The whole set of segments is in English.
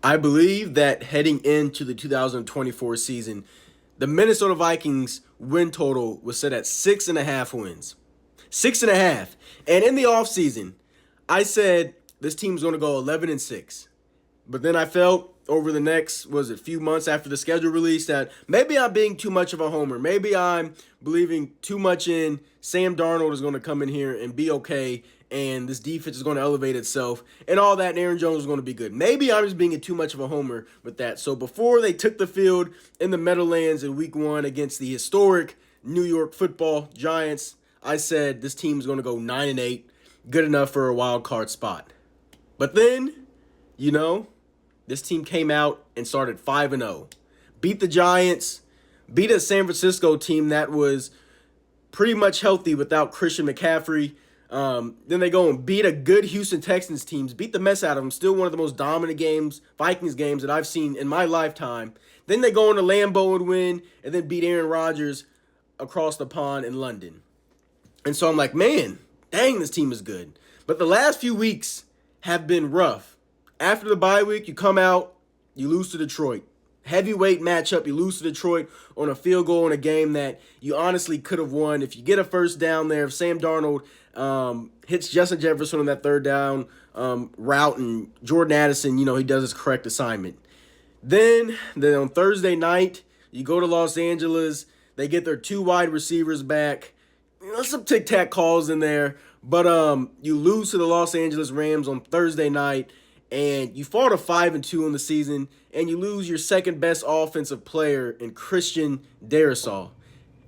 I believe that heading into the 2024 season, the Minnesota Vikings win total was set at 6.5 wins. 6.5. And in the offseason, I said this team's going to go 11-6. But then I felt over the next, was it, few months after the schedule release that maybe I'm being too much of a homer. Maybe I'm believing too much in Sam Darnold is going to come in here and be okay, and this defense is going to elevate itself, and all that, and Aaron Jones is going to be good. Maybe I'm just being too much of a homer with that. So before they took the field in the Meadowlands in Week 1 against the historic New York Football Giants, I said this team's going to go 9-8, good enough for a wild card spot. But then, you know, this team came out and started 5-0. Beat the Giants, beat a San Francisco team that was pretty much healthy without Christian McCaffrey. Then they go and beat a good Houston Texans teams, beat the mess out of them. Still one of the most dominant Vikings games that I've seen in my lifetime. Then they go into Lambeau and win, and then beat Aaron Rodgers across the pond in London. And so I'm like, man, dang, this team is good. But the last few weeks have been rough. After the bye week, you come out, you lose to Detroit. Heavyweight matchup, you lose to Detroit on a field goal in a game that you honestly could have won. If you get a first down there, if Sam Darnold hits Justin Jefferson on that third down route, and Jordan Addison, he does his correct assignment. Then on Thursday night, you go to Los Angeles. They get their two wide receivers back. Some tic-tac calls in there. But you lose to the Los Angeles Rams on Thursday night. And you fall to 5-2 in the season, and you lose your second best offensive player in Christian Darrisaw.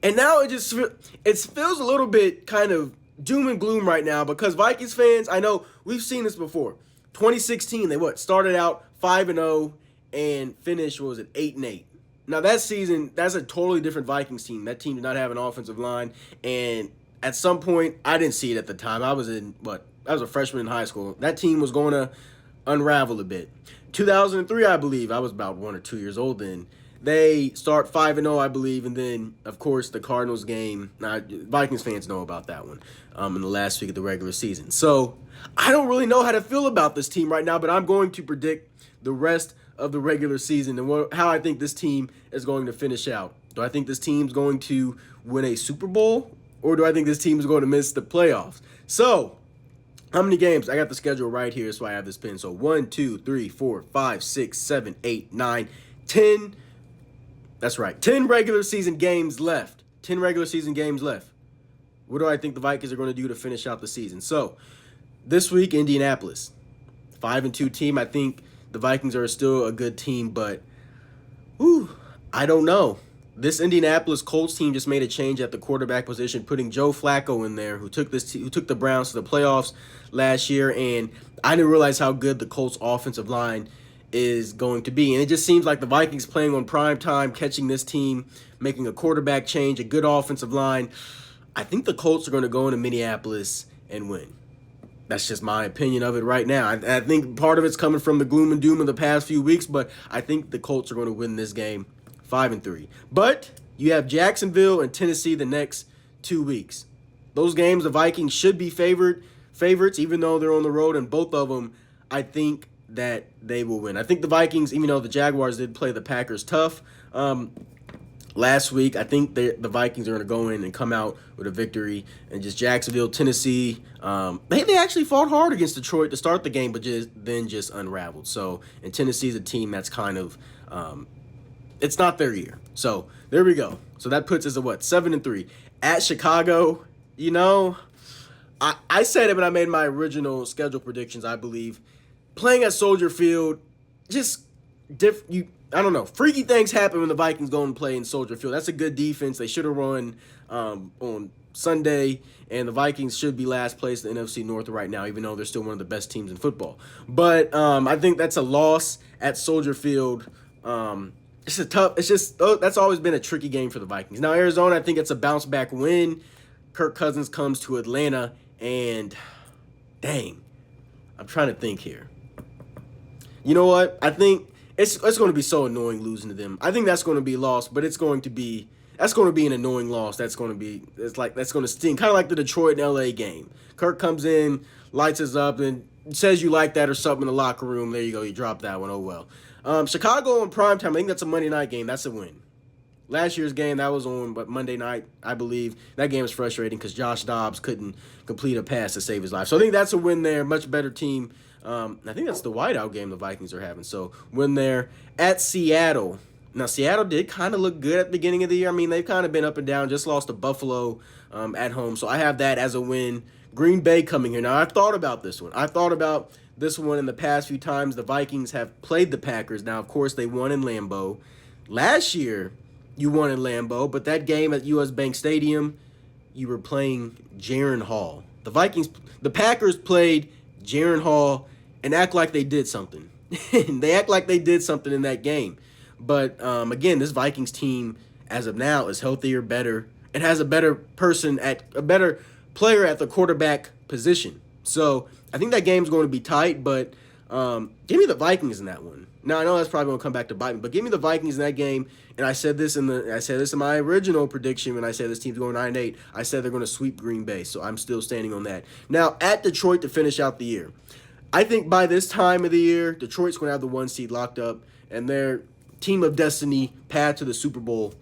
And now it feels a little bit kind of doom and gloom right now because Vikings fans, I know we've seen this before. 2016, they started out 5-0 and finished, 8-8. Now that season, that's a totally different Vikings team. That team did not have an offensive line, and at some point, I didn't see it at the time. I was a freshman in high school. That team was going to unravel a bit. 2003, I believe, I was about 1 or 2 years old then. They start 5-0, I believe, and then, of course, the Cardinals game. Now, Vikings fans know about that one in the last week of the regular season. So, I don't really know how to feel about this team right now, but I'm going to predict the rest of the regular season and how I think this team is going to finish out. Do I think this team's going to win a Super Bowl, or do I think this team is going to miss the playoffs? So, how many games? I got the schedule right here, so I have this pin. So 1, 2, 3, 4, 5, 6, 7, 8, 9, 10. That's right. 10 regular season games left. 10 regular season games left. What do I think the Vikings are going to do to finish out the season? So this week, Indianapolis. 5-2 team. I think the Vikings are still a good team, but I don't know. This Indianapolis Colts team just made a change at the quarterback position, putting Joe Flacco in there, who took the Browns to the playoffs last year, and I didn't realize how good the Colts offensive line is going to be. And it just seems like the Vikings playing on prime time, catching this team, making a quarterback change, a good offensive line. I think the Colts are going to go into Minneapolis and win. That's just my opinion of it right now. I think part of it's coming from the gloom and doom of the past few weeks, but I think the Colts are going to win this game 5-3. But you have Jacksonville and Tennessee the next 2 weeks. Those games, the Vikings should be favorites, even though they're on the road, and both of them, I think that they will win. I think the Vikings, even though the Jaguars did play the Packers tough last week, I think the Vikings are going to go in and come out with a victory. And just Jacksonville, Tennessee, they actually fought hard against Detroit to start the game, but then just unraveled. So, and Tennessee's a team that's kind of it's not their year. So there we go. So that puts us at 7-3. At Chicago, I said it when I made my original schedule predictions, I believe. Playing at Soldier Field, just I don't know. Freaky things happen when the Vikings go and play in Soldier Field. That's a good defense. They should have run on Sunday, and the Vikings should be last place in the NFC North right now, even though they're still one of the best teams in football. But I think that's a loss at Soldier Field. That's always been a tricky game for the Vikings. Now, Arizona, I think it's a bounce back win. Kirk Cousins comes to Atlanta, and dang, I'm trying to think here. You know what? I think it's going to be so annoying losing to them. I think that's going to be lost, but that's going to be an annoying loss. That's going to sting, kind of like the Detroit and LA game. Kirk comes in, lights us up, and says you like that or something in the locker room. There you go. You drop that one. Oh, well. Chicago on primetime, I think that's a Monday night game. That's a win. Last year's game, that was on Monday night, I believe. That game was frustrating because Josh Dobbs couldn't complete a pass to save his life. So I think that's a win there. Much better team. I think that's the whiteout game the Vikings are having. So win there at Seattle. Now, Seattle did kind of look good at the beginning of the year. I mean, they've kind of been up and down. Just lost to Buffalo at home. So I have that as a win. Green Bay coming here. Now, I've thought about this one. I thought about this one in the past few times the Vikings have played the Packers. Now, of course, they won in Lambeau. Last year, you won in Lambeau, but that game at US Bank Stadium, you were playing Jaron Hall. The Packers played Jaron Hall and act like they did something. They act like they did something in that game. But, again, this Vikings team, as of now, is healthier, better, and has a better player at the quarterback position. So I think that game's going to be tight, but give me the Vikings in that one. Now I know that's probably going to come back to bite me, but give me the Vikings in that game. And I said this in my original prediction when I said this team's going 9-8. I said they're going to sweep Green Bay, so I'm still standing on that. Now at Detroit to finish out the year, I think by this time of the year, Detroit's going to have the 1 seed locked up, and their team of destiny path to the Super Bowl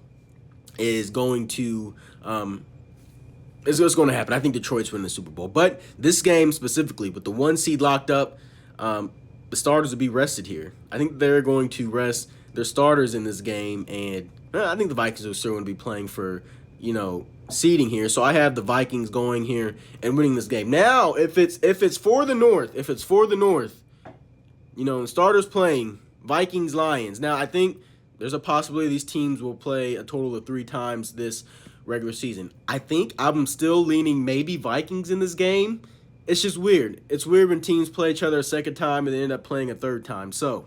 is going to is what's going to happen. I think Detroit's winning the Super Bowl. But this game specifically, with the 1 seed locked up, the starters will be rested here. I think they're going to rest their starters in this game, and I think the Vikings are still going to be playing for, seeding here. So I have the Vikings going here and winning this game. Now, if it's for the North, the starters playing Vikings, Lions. Now, I think there's a possibility these teams will play a total of 3 times this regular season. I think I'm still leaning maybe Vikings in this game. It's just weird. It's weird when teams play each other a second time and they end up playing a third time. So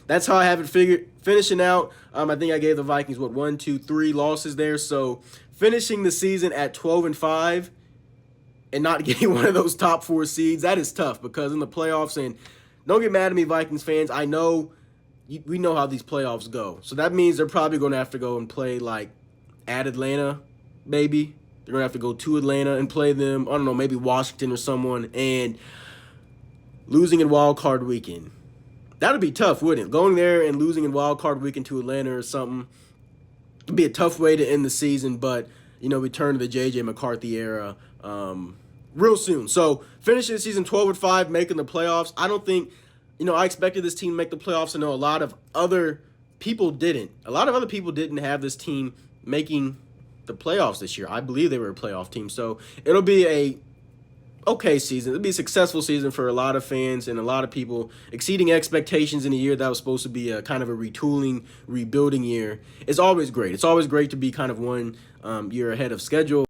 that's how I have it figured. Finishing out, I think I gave the Vikings, 1, 2, 3 losses there. So finishing the season at 12-5 and not getting one of those top 4 seeds, that is tough because in the playoffs, and don't get mad at me, Vikings fans, I know we know how these playoffs go. So that means they're probably going to have to go and play like at Atlanta, maybe. They're going to have to go to Atlanta and play them. I don't know, maybe Washington or someone. And losing in wild card weekend. That would be tough, wouldn't it? Going there and losing in wild card weekend to Atlanta or something would be a tough way to end the season. But, we turn to the J.J. McCarthy era real soon. So finishing the season 12-5, making the playoffs. I don't think, I expected this team to make the playoffs. I know a lot of other people didn't. A lot of other people didn't have this team making the playoffs this year. I believe they were a playoff team. So it'll be a okay season. It'll be a successful season for a lot of fans and a lot of people, exceeding expectations in a year that was supposed to be a kind of a retooling, rebuilding year. It's always great. It's always great to be kind of one year ahead of schedule.